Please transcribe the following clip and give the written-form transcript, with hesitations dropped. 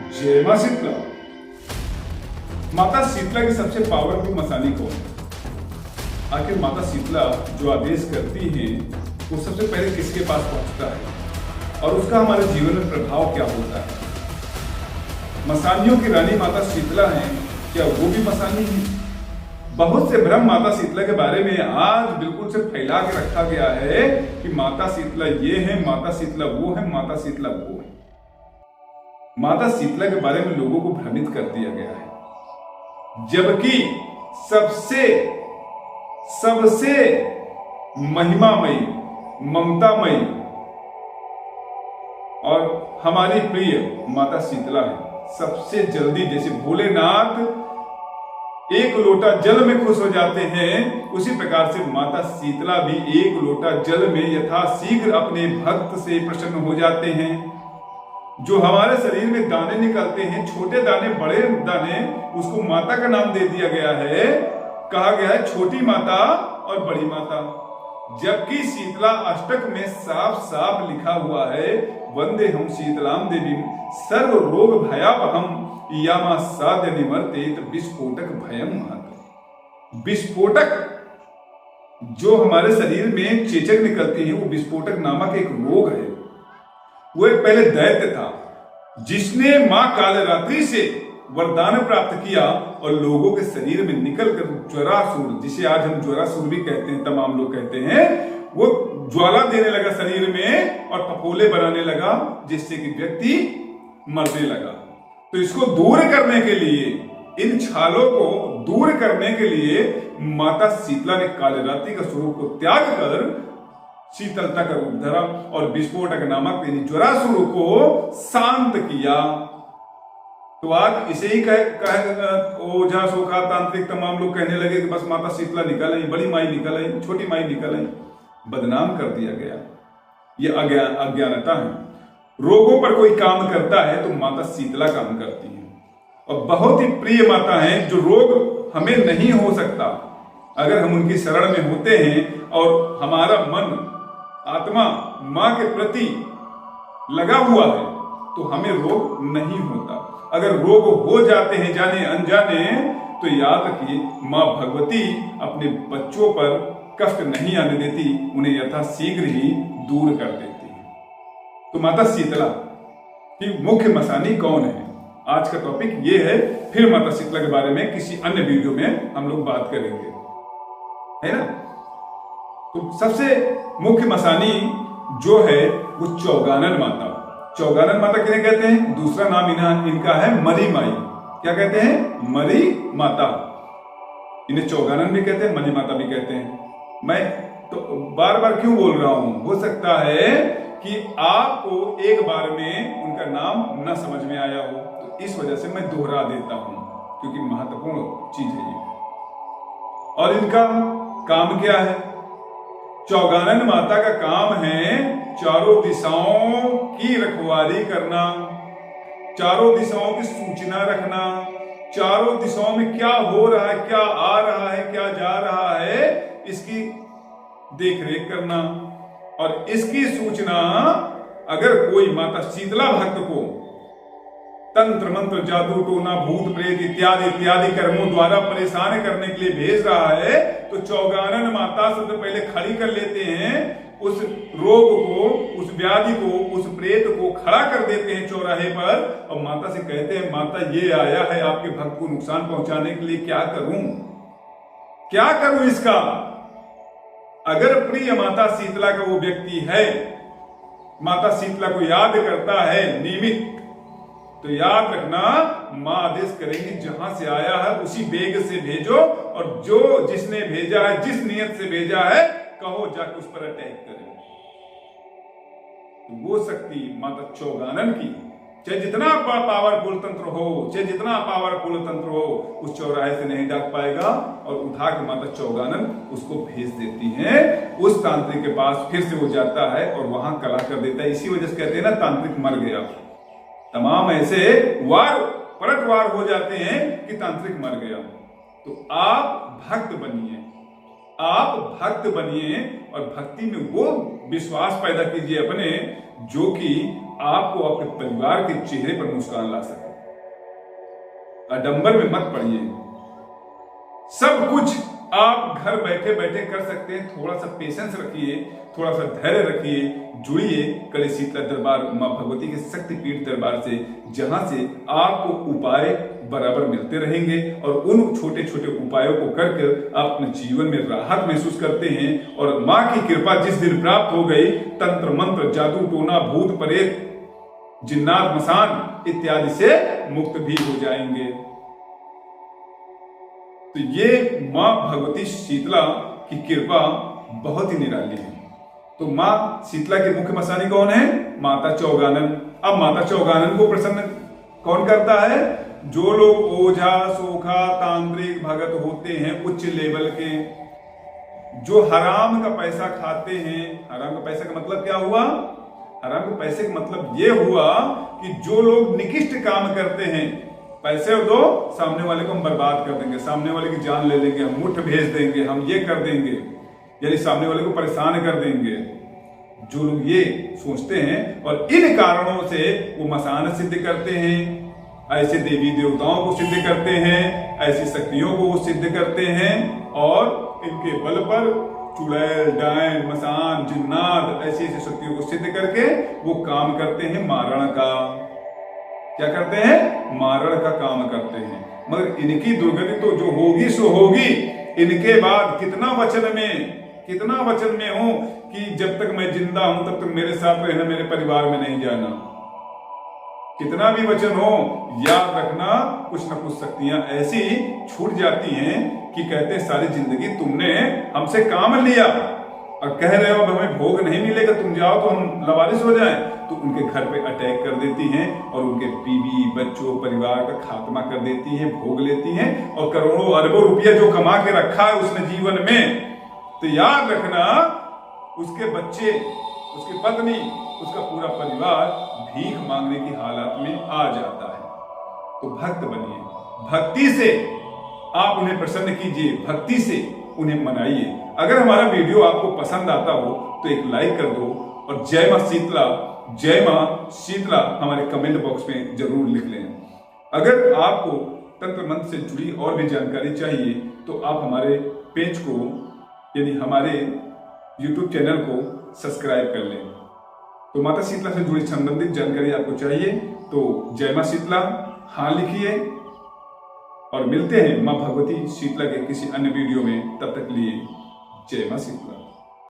जय मां शीतला। माता शीतला की सबसे पावरफुल मसानी कौन है? आखिर माता शीतला जो आदेश करती हैं वो सबसे पहले किसके पास पहुंचता है और उसका हमारे जीवन में प्रभाव क्या होता है? मसानियों की रानी माता शीतला हैं, क्या वो भी मसानी है? बहुत से भ्रम माता शीतला के बारे में आज बिल्कुल से फैला के रखा गया है कि माता शीतला ये है, माता शीतला वो है, माता शीतला वो है। माता शीतला के बारे में लोगों को भ्रमित कर दिया गया है, जबकि सबसे महिमामयी, ममतामयी और हमारी प्रिय माता शीतला है। सबसे जल्दी, जैसे भोलेनाथ एक लोटा जल में खुश हो जाते हैं, उसी प्रकार से माता शीतला भी एक लोटा जल में यथाशीघ्र अपने भक्त से प्रसन्न हो जाते हैं। जो हमारे शरीर में दाने निकलते हैं, छोटे दाने, बड़े दाने, उसको माता का नाम दे दिया गया है। कहा गया है छोटी माता और बड़ी माता, जबकि शीतला अष्टक में साफ साफ लिखा हुआ है, वंदे हम शीतलाम देवी सर्व रोग भयापहम यामा साध्य निवर्तेत विस्फोटक भयम महत। विस्फोटक, जो हमारे शरीर में चेचक निकलती है, वो विस्फोटक नामक एक रोग है। वो एक पहले दैत्य था जिसने मां कालरात्रि से वरदान प्राप्त किया और लोगों के शरीर में निकलकर ज्वरासुर, जिसे आज हम ज्वरासुर भी कहते हैं, तमाम लोग कहते हैं, वो ज्वाला देने लगा शरीर में और फफोले बनाने लगा, जिससे कि व्यक्ति मरने लगा। तो इसको दूर करने के लिए, इन छालों को दूर करने के लिए माता शीतला ने कालरात्रि का स्वरूप को त्याग कर शीतलता का रूप धरा और विस्फोटक नामक ज्वरासुर को शांत किया। तो आज इसे ही ओझा सोखा तांत्रिक तमाम लोग कहने लगे कि बस माता शीतला निकल आई, बड़ी माई निकल आई, छोटी माई निकल आई। बदनाम कर दिया गया। ये अज्ञानता है। रोगों पर कोई काम करता है तो माता शीतला काम करती है, और बहुत ही प्रिय माता है। जो रोग हमें नहीं हो सकता, अगर हम उनकी शरण में होते हैं और हमारा मन, आत्मा मां के प्रति लगा हुआ है, तो हमें रोग नहीं होता। अगर रोग हो जाते हैं जाने अनजाने, तो याद रखिए मां भगवती अपने बच्चों पर कष्ट नहीं आने देती, उन्हें यथाशीघ्र ही दूर कर देती है। तो माता शीतला की मुख्य मसानी कौन है? आज का टॉपिक ये है। फिर माता शीतला के बारे में किसी अन्य वीडियो में हम लोग बात करेंगे, है ना। तो सबसे मुख्य मसानी जो है वो चौगानन माता। चौगानन माता किन्हें कहते हैं? दूसरा नाम इनका है मरी माई। क्या कहते हैं? मरी माता। इन्हें चौगानन भी कहते हैं, मरी माता भी कहते हैं। मैं तो बार बार क्यों बोल रहा हूं? हो सकता है कि आपको एक बार में उनका नाम न समझ में आया हो, तो इस वजह से मैं दोहरा देता हूं, क्योंकि महत्वपूर्ण चीज है ये। और इनका काम क्या है? चौगानन माता का काम है चारों दिशाओं की रखवाली करना, चारों दिशाओं की सूचना रखना, चारों दिशाओं में क्या हो रहा है, क्या आ रहा है, क्या जा रहा है, इसकी देखरेख करना। और इसकी सूचना अगर कोई माता शीतला भक्त को तंत्र मंत्र, जादू टोना, भूत प्रेत इत्यादि इत्यादि कर्मों द्वारा परेशान करने के लिए भेज रहा है, तो चौगानन माता सबसे पहले खड़ी कर लेते हैं उस रोग को, उस व्याधि को, उस प्रेत को खड़ा कर देते हैं चौराहे पर, और माता से कहते हैं, माता ये आया है आपके भक्त को नुकसान पहुंचाने के लिए, क्या करूं, क्या करूं इसका? अगर प्रिय माता शीतला का वो व्यक्ति है, माता शीतला को याद करता है नियमित, तो याद रखना मां आदेश करेंगी जहां से आया है उसी वेग से भेजो, और जो जिसने भेजा है, जिस नियत से भेजा है, कहो जाके उस पर अटैक करे। तो वो शक्ति माता चौगानन की, चाहे जितना पावरफुल तंत्र हो, चाहे जितना पावरफुल तंत्र हो, उस चौराहे से नहीं डाक पाएगा, और उठा के माता चौगानन उसको भेज देती हैं उस तांत्रिक के पास। फिर से वो जाता है और वहां कला कर देता है। इसी वजह से कहते हैं ना, तांत्रिक मर गया। तमाम ऐसे पलटवार हो जाते हैं कि तांत्रिक मर गया। तो आप भक्त बनिए, आप भक्त बनिए, और भक्ति में वो विश्वास पैदा कीजिए अपने, जो कि आपको अपने परिवार के चेहरे पर मुस्कान ला सके। आडंबर में मत पड़िए। सब कुछ आप घर बैठे बैठे कर सकते हैं। थोड़ा सा पेशेंस रखिए, थोड़ा सा धैर्य रखिए, जुड़िए कड़ी शीतला दरबार मां भगवती के शक्तिपीठ दरबार से, जहां से आपको उपाय बराबर मिलते रहेंगे और उन छोटे छोटे उपायों को कर आप अपने जीवन में राहत महसूस करते हैं। और मां की कृपा जिस दिन प्राप्त हो गई, तंत्र मंत्र जादू टोना भूत प्रेत जिन्नात मसान इत्यादि से मुक्त भी हो जाएंगे। तो ये मां भगवती शीतला की कृपा बहुत ही निराली है। तो मां शीतला के मुख्य मसानी कौन है? माता चौगानन। अब माता चौगानन को प्रसन्न कौन करता है? जो लोग ओझा सोखा तांत्रिक भगत होते हैं उच्च लेवल के, जो हराम का पैसा खाते हैं। हराम का पैसा का मतलब क्या हुआ? हराम के पैसे का मतलब ये हुआ कि जो लोग निकृष्ट काम करते हैं, पैसे दो सामने वाले को हम बर्बाद कर देंगे, सामने वाले की जान ले लेंगे, हम मुठ भेज देंगे, हम ये कर देंगे, यानी सामने वाले को परेशान कर देंगे। जो लोग ये सोचते हैं और इन कारणों से वो मसान सिद्ध करते हैं, ऐसे देवी देवताओं को सिद्ध करते हैं, ऐसी शक्तियों को वो सिद्ध करते हैं और इनके बल पर चुड़ैल डायन मसान जिन्नात ऐसी ऐसी शक्तियों को सिद्ध करके वो काम करते हैं मारण का। क्या करते हैं? मारण का काम करते हैं। मगर इनकी दुर्गति तो जो होगी सो होगी। इनके बाद कितना वचन में हूं कि जब तक मैं जिंदा हूं तब तक मेरे साथ रहना, मेरे परिवार में नहीं जाना। कितना भी वचन हो, याद रखना कुछ न कुछ शक्तियां ऐसी छूट जाती हैं कि कहते हैं सारी जिंदगी तुमने हमसे काम लिया और कह रहे हो अब हमें भोग नहीं मिलेगा, तुम जाओ तो हम लवारिस हो जाएं। तो उनके घर पे अटैक कर देती हैं और उनके बीवी बच्चों परिवार का खात्मा कर देती हैं, भोग लेती हैं और करोड़ों अरबों रुपया जो कमा के रखा है उसने जीवन में, तो याद रखना उसके बच्चे, उसकी पत्नी, उसका पूरा परिवार भीख मांगने की हालत में आ जाता है। तो भक्त बनिए, भक्ति से आप उन्हें प्रसन्न कीजिए, भक्ति से उन्हें मनाइए। अगर हमारा वीडियो आपको पसंद आता हो तो एक लाइक कर दो और जय मां शीतला हमारे कमेंट बॉक्स में जरूर लिख लें। अगर आपको तंत्र मंत्र से जुड़ी और भी जानकारी चाहिए तो आप हमारे पेज को यानी हमारे YouTube चैनल को सब्सक्राइब कर लें। तो माता शीतला से जुड़ी संबंधित जानकारी आपको चाहिए तो जय मां शीतला हाँ लिखिए और मिलते हैं मां भगवती शीतला के किसी अन्य वीडियो में। तब तक लिए जय मां शीतला।